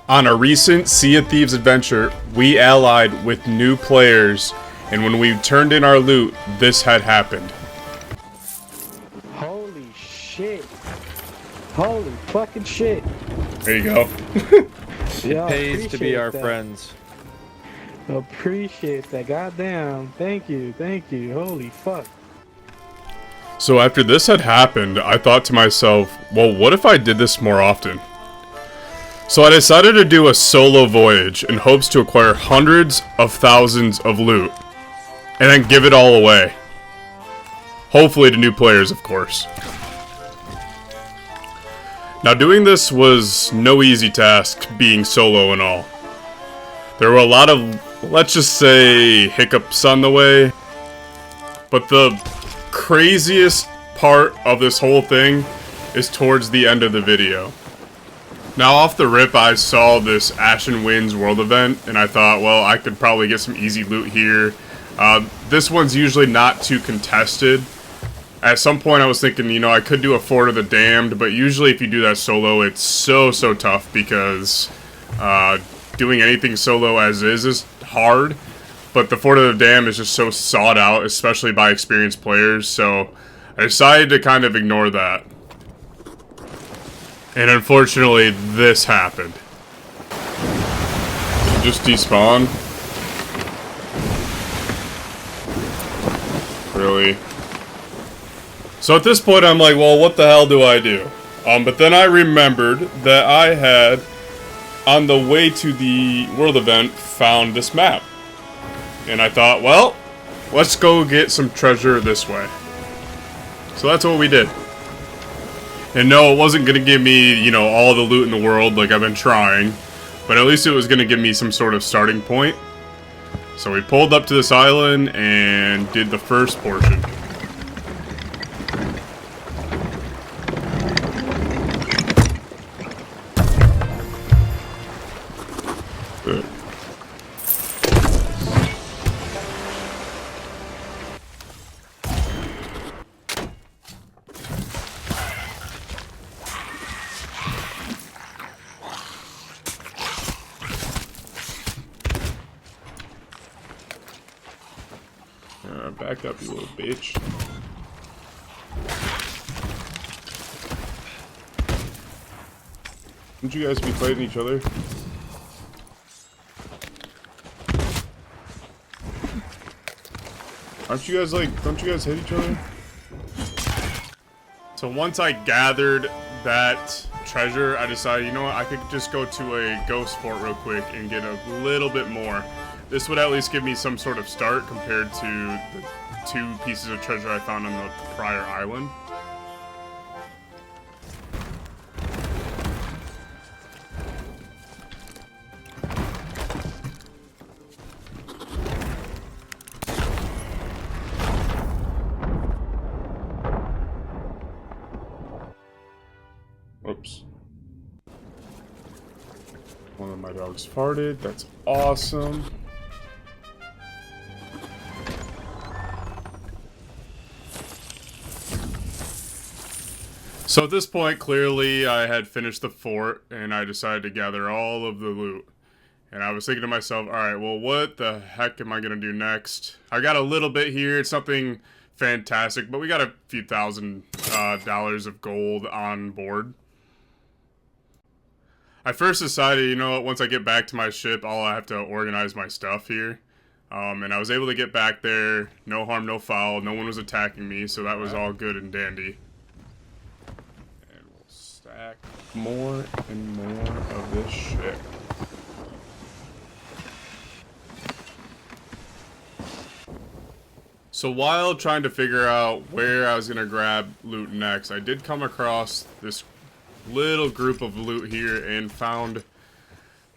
On a recent Sea of Thieves adventure, we allied with new players, and when we turned in our loot, this had happened. Holy shit. Holy fucking shit. There you go. Yo, Pays to be our that. friends. Appreciate that. Goddamn. Thank you. Thank you. Holy fuck. So after this had happened, I thought to myself, well, what if I did this more often? So I decided to do a solo voyage in hopes to acquire hundreds of thousands of loot, and then give it all away. Hopefully to new players, of course. Now doing this was no easy task, being solo and all. There were a lot of, let's just say, hiccups on the way. But the craziest part of this whole thing is towards the end of the video. Now off the rip, I saw this Ashen Winds world event, and I thought, well, I could probably get some easy loot here. This one's usually not too contested. At some point I was thinking, you know, I could do a Fort of the Damned, but usually if you do that solo, it's so tough because doing anything solo as is hard. But the Fort of the Damned is just so sought out, especially by experienced players, so I decided to kind of ignore that. And unfortunately, this happened. Just despawn? Really? So at this point, I'm like, well, what the hell do I do? But then I remembered that I had, on the way to the world event, found this map. And I thought, well, let's go get some treasure this way. So that's what we did. And no, it wasn't going to give me, you know, all the loot in the world like I've been trying. But at least it was going to give me some sort of starting point. So we pulled up to this island and did the first portion. Back up, you little bitch. Wouldn't you guys be fighting each other? Aren't you guys like, don't you guys hit each other? So once I gathered that treasure, I decided, you know what, I could just go to a ghost fort real quick and get a little bit more. This would at least give me some sort of start compared to the 2 pieces of treasure I found on the prior island. Whoops. One of my dogs farted. That's awesome. So at this point, clearly, I had finished the fort, and I decided to gather all of the loot. And I was thinking to myself, alright, well, what the heck am I going to do next? I got a little bit here, it's nothing fantastic, but we got a few thousand dollars of gold on board. I first decided, you know what, once I get back to my ship, I have to organize my stuff here. And I was able to get back there, no harm, no foul, no one was attacking me, so that was all good and dandy. Stack more and more of this shit. So while trying to figure out where I was going to grab loot next, I did come across this little group of loot here and found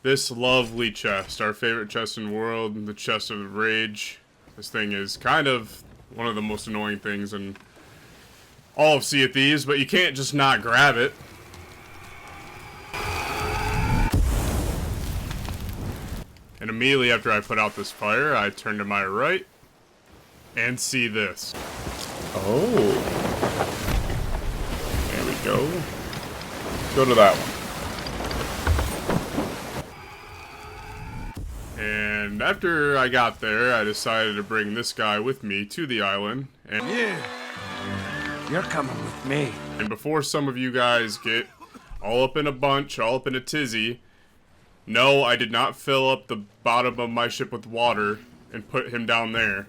this lovely chest, our favorite chest in the world, the Chest of Rage. This thing is kind of one of the most annoying things in all of Sea of Thieves, but you can't just not grab it. And immediately after I put out this fire, I turn to my right and see this. Oh. There we go. Go to that one. And after I got there, I decided to bring this guy with me to the island. And Yeah, you're coming with me. And before some of you guys get all up in a bunch, all up in a tizzy, no, I did not fill up the bottom of my ship with water and put him down there,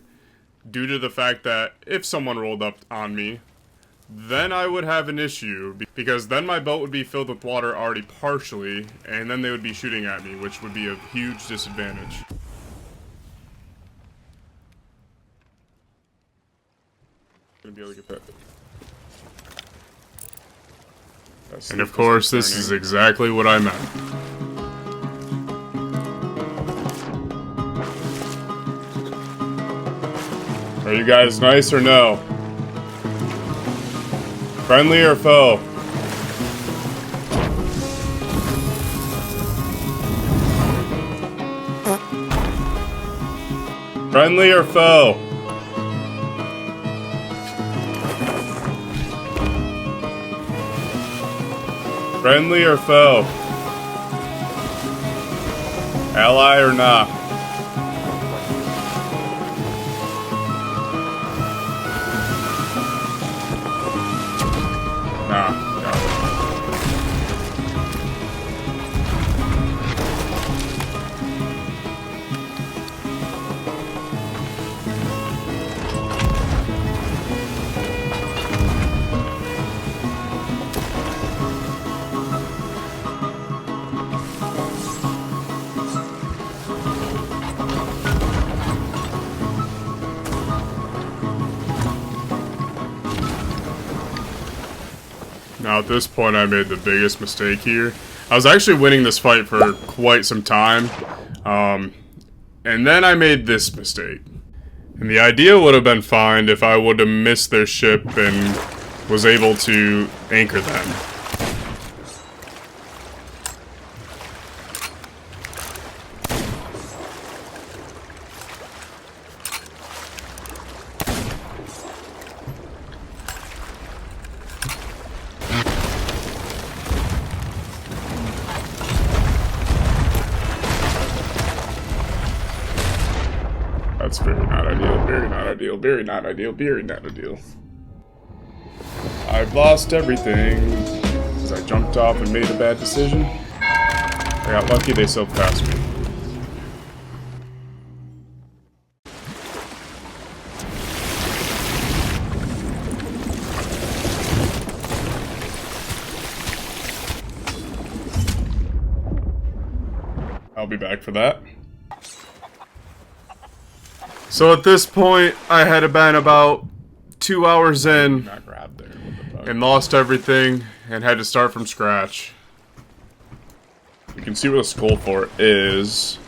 due to the fact that if someone rolled up on me, then I would have an issue, because then my boat would be filled with water already partially, and then they would be shooting at me, which would be a huge disadvantage. Gonna be able to get that. And of course, this is exactly what I meant. Are you guys nice or no? Friendly or foe? Friendly or foe? Friendly or foe? Ally or not? Nah, no. Now at this point I made the biggest mistake here. I was actually winning this fight for quite some time, and then I made this mistake. And the idea would have been fine if I would have missed their ship and was able to anchor them. That's very not ideal, very not ideal, very not ideal, very not ideal. I've lost everything because I jumped off and made a bad decision. I got lucky, they sailed past me. I'll be back for that. So at this point, I had been about 2 hours in and lost everything and had to start from scratch. You can see where the skull fort is.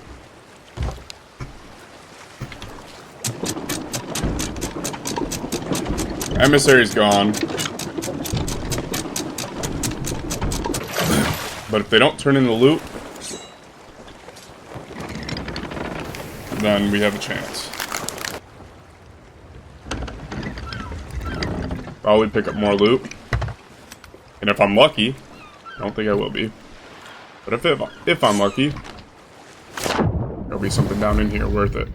Emissary's gone. But if they don't turn in the loot, then we have a chance. Probably pick up more loot. And if I'm lucky, I don't think I will be. But if I'm lucky, there'll be something down in here worth it.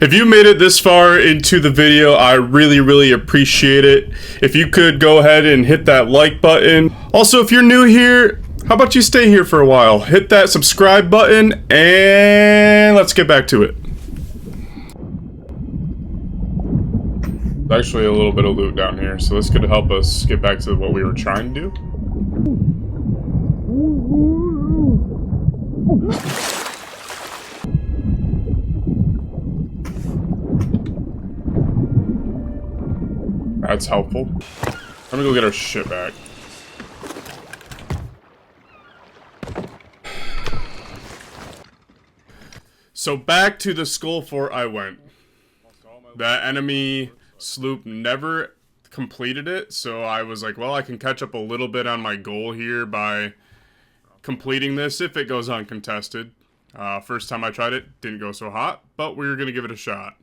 If you made it this far into the video, I really appreciate it. If you could go ahead and hit that like button. Also, if you're new here, how about you stay here for a while? Hit that subscribe button, and let's get back to it. There's actually a little bit of loot down here, so this could help us get back to what we were trying to do. That's helpful. Let me go get our shit back. So back to the skull fort I went. That enemy sloop never completed it, so I was like, well, I can catch up a little bit on my goal here by completing this if it goes uncontested. First time I tried it, didn't go so hot, but we were going to give it a shot.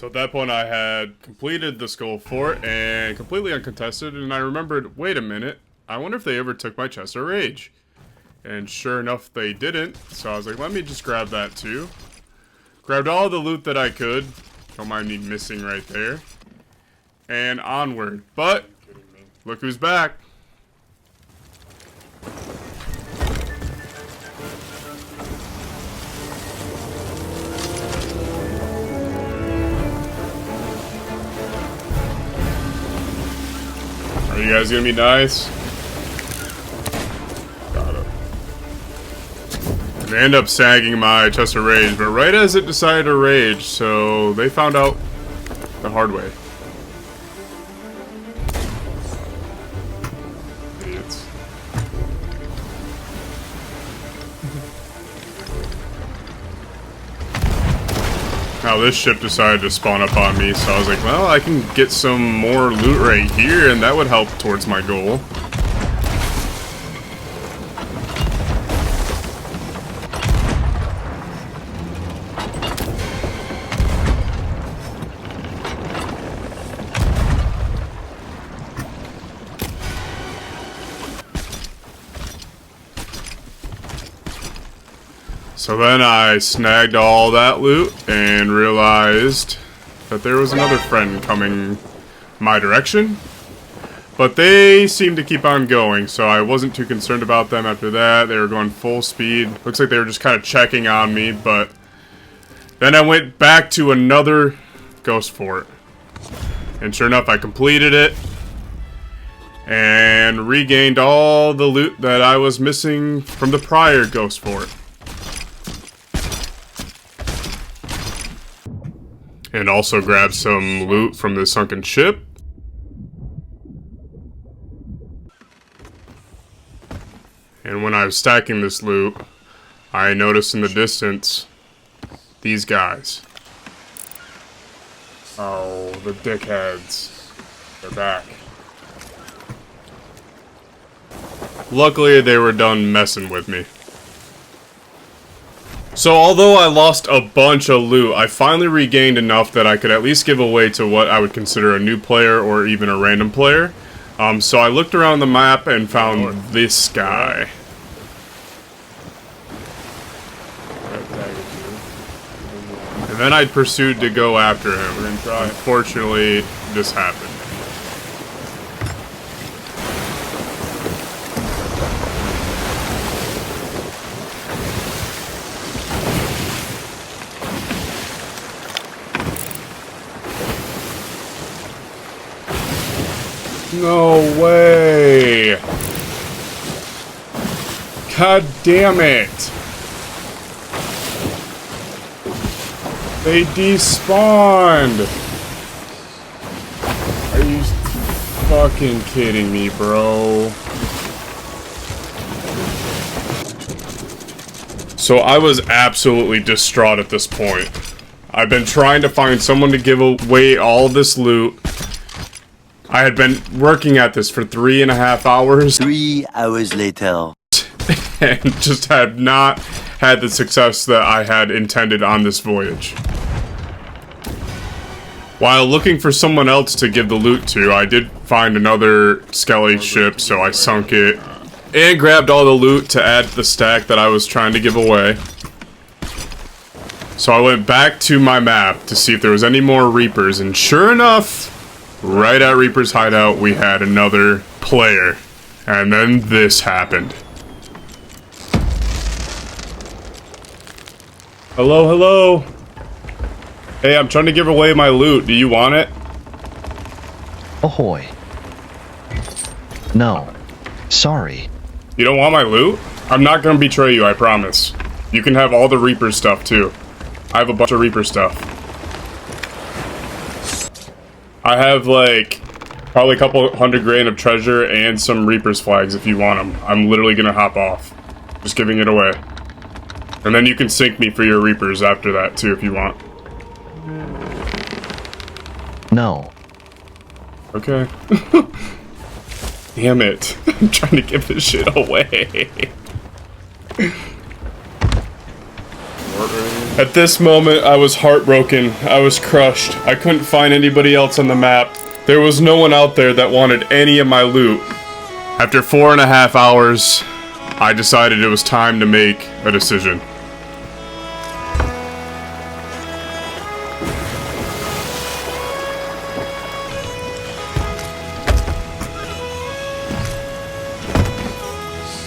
So at that point I had completed the Skull Fort and completely uncontested, and I remembered, wait a minute, I wonder if they ever took my Chest of Rage. And sure enough, they didn't, so I was like, let me just grab that too. Grabbed all the loot that I could, don't mind me missing right there, and onward. But, look who's back. Are you guys gonna be nice? Got it. They end up sagging my Chest of Rage, but right as it decided to rage, so they found out the hard way. Idiots. Now this ship decided to spawn up on me, so I was like, well, I can get some more loot right here, and that would help towards my goal. So then I snagged all that loot and realized that there was another friend coming my direction. But they seemed to keep on going, so I wasn't too concerned about them after that. They were going full speed. Looks like they were just kind of checking on me, but then I went back to another ghost fort. And sure enough, I completed it and regained all the loot that I was missing from the prior ghost fort. And also grabbed some loot from the sunken ship. And when I was stacking this loot, I noticed in the distance these guys. Oh, the dickheads. They're back. Luckily, they were done messing with me. So although I lost a bunch of loot, I finally regained enough that I could at least give away to what I would consider a new player or even a random player. So I looked around the map and found this guy. And then I pursued to go after him. Unfortunately, this happened. No way! God damn it! They despawned! Are you fucking kidding me, bro? So I was absolutely distraught at this point. I've been trying to find someone to give away all this loot. I had been working at this for 3.5 hours. 3 hours later. And just had not had the success that I had intended on this voyage. While looking for someone else to give the loot to, I did find another skelly ship, so I sunk it. And grabbed all the loot to add to the stack that I was trying to give away. So I went back to my map to see if there was any more Reapers, and sure enough, right at Reaper's hideout, we had another player. And then this happened. Hello, hello. Hey, I'm trying to give away my loot. Do you want it? Ahoy. No. Sorry. You don't want my loot? I'm not gonna betray you, I promise. You can have all the Reaper stuff, too. I have a bunch of Reaper stuff. I have, like, probably a couple $100 grand of treasure and some Reaper's flags if you want them. I'm literally gonna hop off. Just giving it away. And then you can sink me for your Reapers after that, too, if you want. No. Okay. Damn it. I'm trying to give this shit away. Short range. At this moment, I was heartbroken. I was crushed. I couldn't find anybody else on the map. There was no one out there that wanted any of my loot. After 4.5 hours, I decided it was time to make a decision.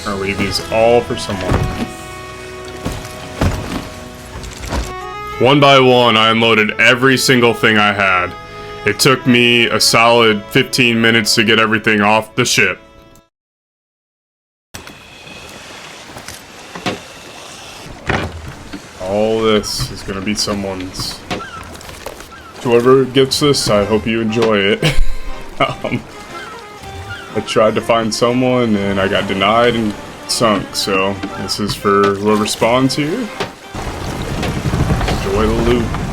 I'll leave these all for someone. One by one, I unloaded every single thing I had. It took me a solid 15 minutes to get everything off the ship. All this is gonna be someone's. Whoever gets this, I hope you enjoy it. I tried to find someone and I got denied and sunk, so this is for whoever spawns here. Enjoy the loot.